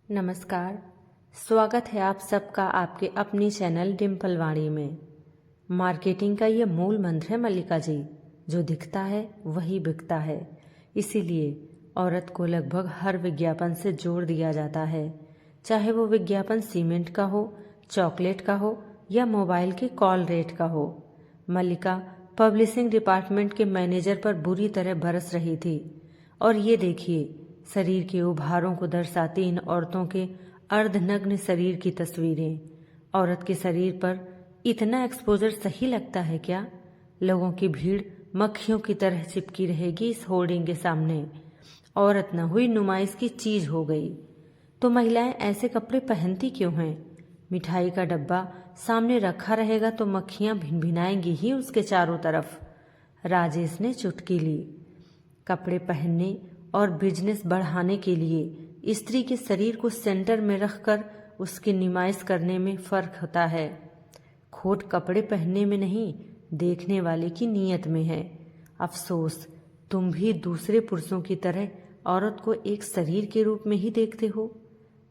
नमस्कार। स्वागत है आप सबका आपके अपनी चैनल डिम्पल वाणी में। मार्केटिंग का ये मूल मंत्र है मल्लिका जी, जो दिखता है वही बिकता है। इसीलिए औरत को लगभग हर विज्ञापन से जोड़ दिया जाता है, चाहे वो विज्ञापन सीमेंट का हो, चॉकलेट का हो या मोबाइल के कॉल रेट का हो। मल्लिका पब्लिशिंग डिपार्टमेंट के मैनेजर पर बुरी तरह बरस रही थी और ये देखिए, शरीर के उभारों को दर्शाती इन औरतों के अर्धनग्न शरीर की तस्वीरें। औरत के शरीर पर इतना एक्सपोजर सही लगता है क्या? लोगों की भीड़ मक्खियों की तरह चिपकी रहेगी इस होर्डिंग के सामने। औरत न हुई, नुमाइश की चीज हो गई। तो महिलाएं ऐसे कपड़े पहनती क्यों हैं? मिठाई का डब्बा सामने रखा रहेगा तो मक्खियां भिनभिनाएंगी ही उसके चारों तरफ। राजेश ने चुटकी ली। कपड़े पहनने और बिजनेस बढ़ाने के लिए स्त्री के शरीर को सेंटर में रखकर उसकी नुमाइश करने में फर्क होता है। खोट कपड़े पहनने में नहीं, देखने वाले की नीयत में है। अफसोस, तुम भी दूसरे पुरुषों की तरह औरत को एक शरीर के रूप में ही देखते हो।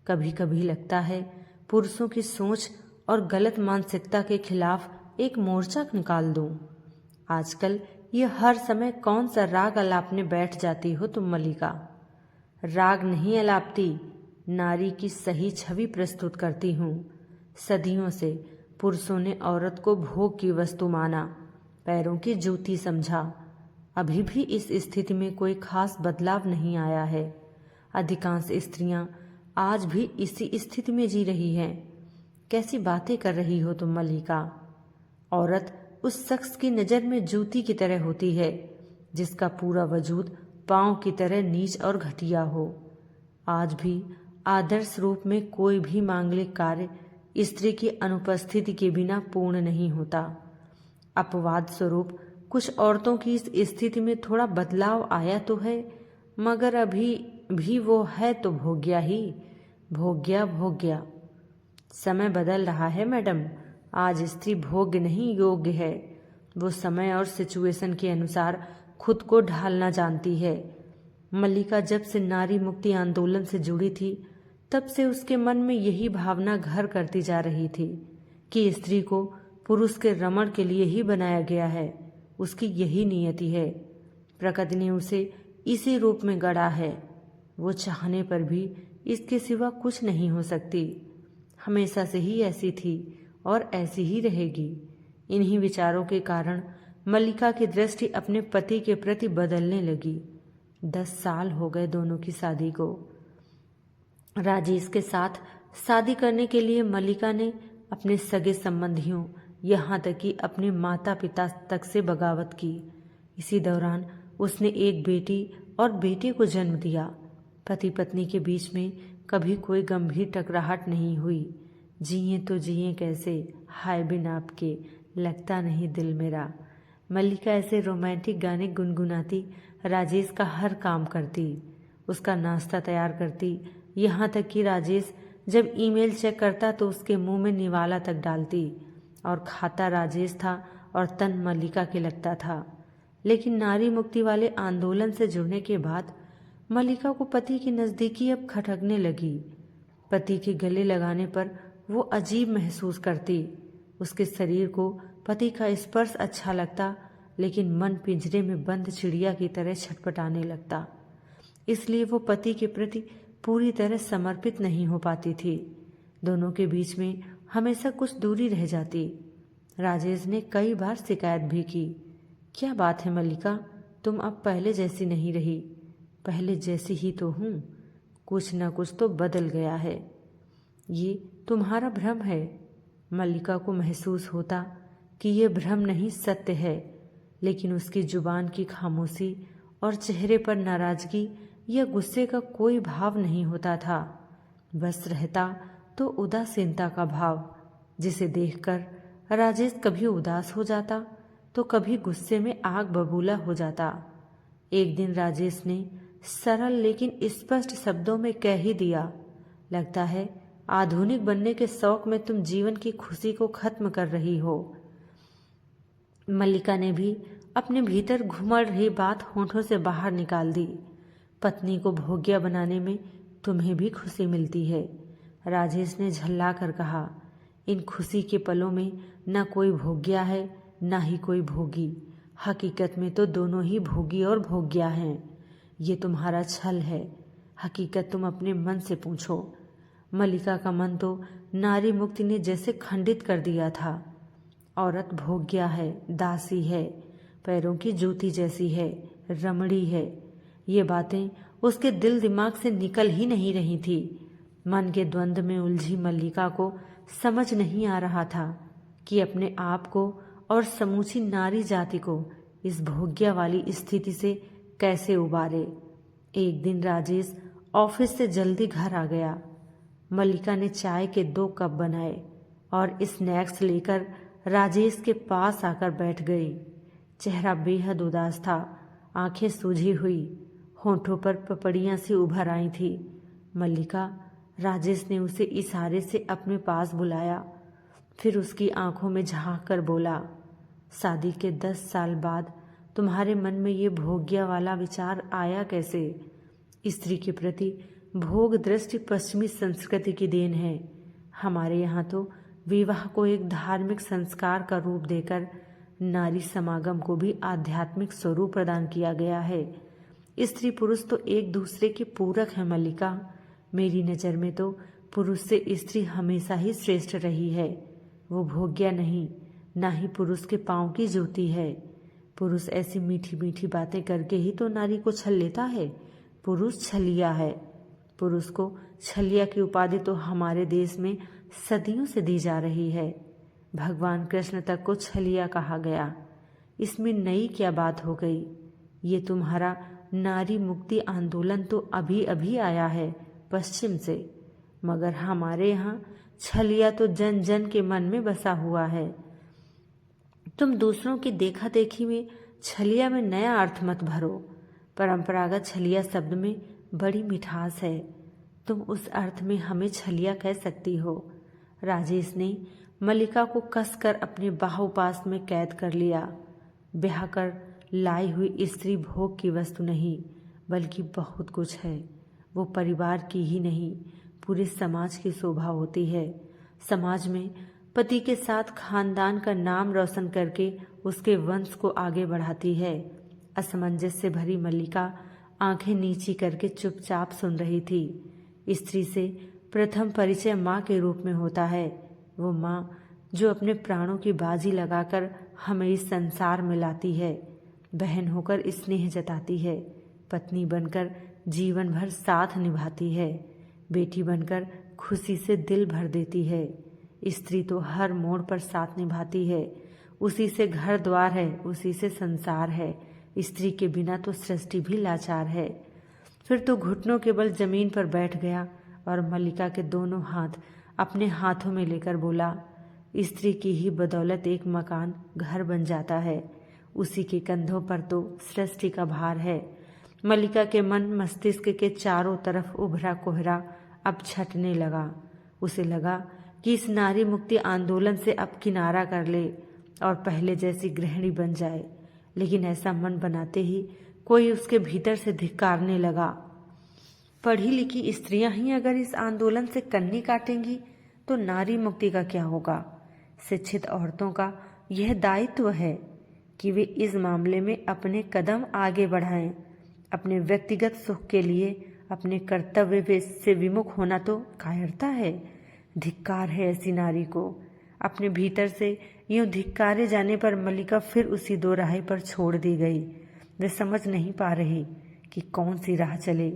कभी कभी लगता है पुरुषों की सोच और गलत मानसिकता के खिलाफ एक मोर्चा निकाल दूं। आजकल ये हर समय कौन सा राग अलापने बैठ जाती हो तुम मल्लिका? राग नहीं अलापती, नारी की सही छवि प्रस्तुत करती हूँ। सदियों से पुरुषों ने औरत को भोग की वस्तु माना, पैरों की जूती समझा। अभी भी इस स्थिति में कोई खास बदलाव नहीं आया है। अधिकांश स्त्रियां आज भी इसी स्थिति में जी रही हैं। कैसी बातें कर रही हो तुम मल्लिका? औरत उस शख्स की नज़र में जूती की तरह होती है जिसका पूरा वजूद पांव की तरह नीच और घटिया हो। आज भी आदर्श रूप में कोई भी मांगलिक कार्य स्त्री की अनुपस्थिति के बिना पूर्ण नहीं होता। अपवाद स्वरूप कुछ औरतों की इस स्थिति में थोड़ा बदलाव आया तो है, मगर अभी भी वो है तो भोग्या ही, भोग्या। समय बदल रहा है मैडम। आज स्त्री भोग्य नहीं, योग्य है। वो समय और सिचुएशन के अनुसार खुद को ढालना जानती है। मल्लिका जब से नारी मुक्ति आंदोलन से जुड़ी थी, तब से उसके मन में यही भावना घर करती जा रही थी कि स्त्री को पुरुष के रमण के लिए ही बनाया गया है। उसकी यही नियति है। प्रकृति ने उसे इसी रूप में गढ़ा है। वो चाहने पर भी इसके सिवा कुछ नहीं हो सकती। हमेशा से ही ऐसी थी और ऐसी ही रहेगी। इन्हीं विचारों के कारण मल्लिका की दृष्टि अपने पति के प्रति बदलने लगी। 10 साल हो गए दोनों की शादी को। राजेश के साथ शादी करने के लिए मल्लिका ने अपने सगे संबंधियों, यहाँ तक कि अपने माता पिता तक से बगावत की। इसी दौरान उसने एक बेटी और बेटे को जन्म दिया। पति पत्नी के बीच में कभी कोई गंभीर टकराहट नहीं हुई। जिए तो जिए कैसे, हाय बिन आपके लगता नहीं दिल मेरा। मल्लिका ऐसे रोमांटिक गाने गुनगुनाती राजेश का हर काम करती, उसका नाश्ता तैयार करती, यहाँ तक कि राजेश जब ईमेल चेक करता तो उसके मुंह में निवाला तक डालती। और खाता राजेश था और तन मल्लिका के लगता था। लेकिन नारी मुक्ति वाले आंदोलन से जुड़ने के बाद मल्लिका को पति की नज़दीकी अब खटकने लगी। पति के गले लगाने पर वो अजीब महसूस करती। उसके शरीर को पति का स्पर्श अच्छा लगता, लेकिन मन पिंजरे में बंद चिड़िया की तरह छटपटाने लगता। इसलिए वो पति के प्रति पूरी तरह समर्पित नहीं हो पाती थी। दोनों के बीच में हमेशा कुछ दूरी रह जाती। राजेश ने कई बार शिकायत भी की। क्या बात है मल्लिका, तुम अब पहले जैसी नहीं रही। पहले जैसी ही तो हूँ, कुछ न कुछ तो बदल गया है। ये तुम्हारा भ्रम है। मल्लिका को महसूस होता कि यह भ्रम नहीं, सत्य है। लेकिन उसकी जुबान की खामोशी और चेहरे पर नाराजगी या गुस्से का कोई भाव नहीं होता था। बस रहता तो उदासीनता का भाव, जिसे देखकर राजेश कभी उदास हो जाता तो कभी गुस्से में आग बबूला हो जाता। एक दिन राजेश ने सरल लेकिन स्पष्ट शब्दों में कह ही दिया, लगता है आधुनिक बनने के शौक में तुम जीवन की खुशी को खत्म कर रही हो। मल्लिका ने भी अपने भीतर घुमड़ रही बात होठों से बाहर निकाल दी। पत्नी को भोग्या बनाने में तुम्हें भी खुशी मिलती है। राजेश ने झल्ला कर कहा, इन खुशी के पलों में न कोई भोग्या है न ही कोई भोगी। हकीकत में तो दोनों ही भोगी और भोग्या हैं। ये तुम्हारा छल है। हकीकत तुम अपने मन से पूछो। मल्लिका का मन तो नारी मुक्ति ने जैसे खंडित कर दिया था। औरत भोग्या है, दासी है, पैरों की जूती जैसी है, रमणी है। ये बातें उसके दिल दिमाग से निकल ही नहीं रही थी। मन के द्वंद्व में उलझी मल्लिका को समझ नहीं आ रहा था कि अपने आप को और समूची नारी जाति को इस भोग्या वाली स्थिति से कैसे उबारे। एक दिन राजेश ऑफिस से जल्दी घर आ गया। मल्लिका ने चाय के 2 कप बनाए और स्नैक्स लेकर राजेश के पास आकर बैठ गई। चेहरा बेहद उदास था, आंखें सूजी हुई, होठों पर पपड़ियां सी उभर आई थी। मल्लिका, राजेश ने उसे इशारे से अपने पास बुलाया, फिर उसकी आंखों में झांक कर बोला, शादी के 10 साल बाद तुम्हारे मन में ये भोग्या वाला विचार आया कैसे? स्त्री के प्रति भोग दृष्टि पश्चिमी संस्कृति की देन है। हमारे यहाँ तो विवाह को एक धार्मिक संस्कार का रूप देकर नारी समागम को भी आध्यात्मिक स्वरूप प्रदान किया गया है। स्त्री पुरुष तो एक दूसरे के पूरक है मल्लिका। मेरी नज़र में तो पुरुष से स्त्री हमेशा ही श्रेष्ठ रही है। वो भोग्या नहीं, ना ही पुरुष के पांव की जूती है। पुरुष ऐसी मीठी मीठी बातें करके ही तो नारी को छल लेता है। पुरुष छलिया है। पुरुष को छलिया की उपाधि तो हमारे देश में सदियों से दी जा रही है। भगवान कृष्ण तक को छलिया कहा गया। इसमें नई क्या बात हो गई? ये तुम्हारा नारी मुक्ति आंदोलन तो अभी अभी आया है पश्चिम से, मगर हमारे यहाँ छलिया तो जन जन के मन में बसा हुआ है। तुम दूसरों की देखा देखी में छलिया में नया अर्थ मत भरो। परंपरागत छलिया शब्द में बड़ी मिठास है। तुम उस अर्थ में हमें छलिया कह सकती हो। राजेश ने मल्लिका को कसकर अपने बाहुपास में कैद कर लिया। ब्याह कर लाई हुई स्त्री भोग की वस्तु नहीं, बल्कि बहुत कुछ है। वो परिवार की ही नहीं, पूरे समाज की शोभा होती है। समाज में पति के साथ खानदान का नाम रोशन करके उसके वंश को आगे बढ़ाती है। असमंजस से भरी मल्लिका आंखें नीची करके चुपचाप सुन रही थी। स्त्री से प्रथम परिचय माँ के रूप में होता है। वो माँ जो अपने प्राणों की बाजी लगाकर हमें इस संसार में लाती है। बहन होकर स्नेह जताती है, पत्नी बनकर जीवन भर साथ निभाती है, बेटी बनकर खुशी से दिल भर देती है। स्त्री तो हर मोड़ पर साथ निभाती है। उसी से घर द्वार है, उसी से संसार है। स्त्री के बिना तो सृष्टि भी लाचार है। फिर तो घुटनों के बल जमीन पर बैठ गया और मल्लिका के दोनों हाथ अपने हाथों में लेकर बोला, स्त्री की ही बदौलत एक मकान घर बन जाता है। उसी के कंधों पर तो सृष्टि का भार है। मल्लिका के मन मस्तिष्क के चारों तरफ उभरा कोहरा अब छटने लगा। उसे लगा कि इस नारी मुक्ति आंदोलन से अब किनारा कर ले और पहले जैसी गृहिणी बन जाए। लेकिन ऐसा मन बनाते ही कोई उसके भीतर से धिक्कारने लगा। पढ़ी लिखी स्त्रियां ही अगर इस आंदोलन से कन्नी काटेंगी तो नारी मुक्ति का क्या होगा? शिक्षित औरतों का यह दायित्व है कि वे इस मामले में अपने कदम आगे बढ़ाएं। अपने व्यक्तिगत सुख के लिए अपने कर्तव्य से विमुख होना तो कायरता है। धिक्कार है ऐसी नारी को। अपने भीतर से यूं धिक्कारे जाने पर मल्लिका फिर उसी दो राह पर छोड़ दी गई। वे समझ नहीं पा रही कि कौन सी राह चले।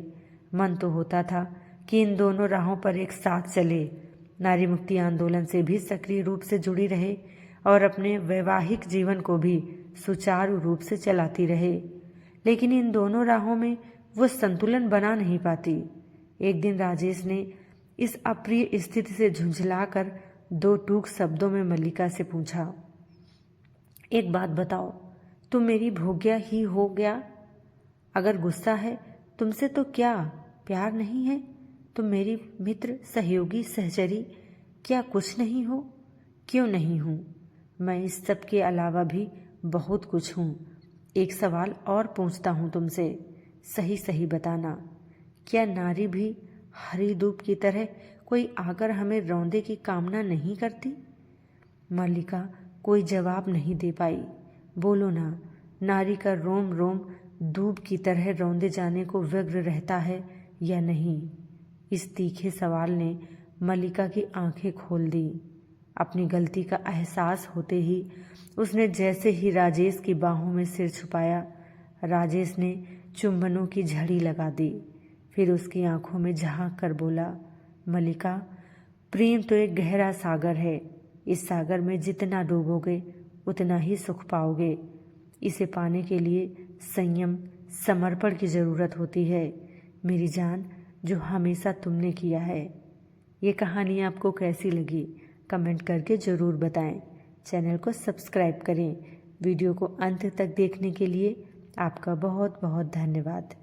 मन तो होता था कि इन दोनों राहों पर एक साथ चले, नारी मुक्ति आंदोलन से भी सक्रिय रूप से जुड़ी रहे और अपने वैवाहिक जीवन को भी सुचारू रूप से चलाती रहे। लेकिन इन दोनों राहों में वो संतुलन बना नहीं पाती। एक दिन राजेश ने इस अप्रिय स्थिति से झुंझलाकर 2 टूक शब्दों में मल्लिका से पूछा, एक बात बताओ, तुम मेरी भोग्या ही हो गया? अगर गुस्सा है तुमसे तो क्या प्यार नहीं है? तुम मेरी मित्र, सहयोगी, सहचरी क्या कुछ नहीं हो? क्यों नहीं हूँ? मैं इस सब के अलावा भी बहुत कुछ हूँ। एक सवाल और पूछता हूँ तुमसे, सही सही बताना, क्या नारी भी हरी धूप की तरह कोई आकर हमें रौंदे की कामना नहीं करती? मल्लिका कोई जवाब नहीं दे पाई। बोलो ना, नारी का रोम रोम धूप की तरह रौंदे जाने को व्यग्र रहता है या नहीं? इस तीखे सवाल ने मल्लिका की आंखें खोल दी। अपनी गलती का एहसास होते ही उसने जैसे ही राजेश की बाहों में सिर छुपाया, राजेश ने चुंबनों की झड़ी लगा दी। फिर उसकी आंखों में झांक कर बोला, मल्लिका, प्रेम तो एक गहरा सागर है। इस सागर में जितना डूबोगे उतना ही सुख पाओगे। इसे पाने के लिए संयम, समर्पण की ज़रूरत होती है मेरी जान, जो हमेशा तुमने किया है। ये कहानी आपको कैसी लगी कमेंट करके ज़रूर बताएं। चैनल को सब्सक्राइब करें। वीडियो को अंत तक देखने के लिए आपका बहुत बहुत धन्यवाद।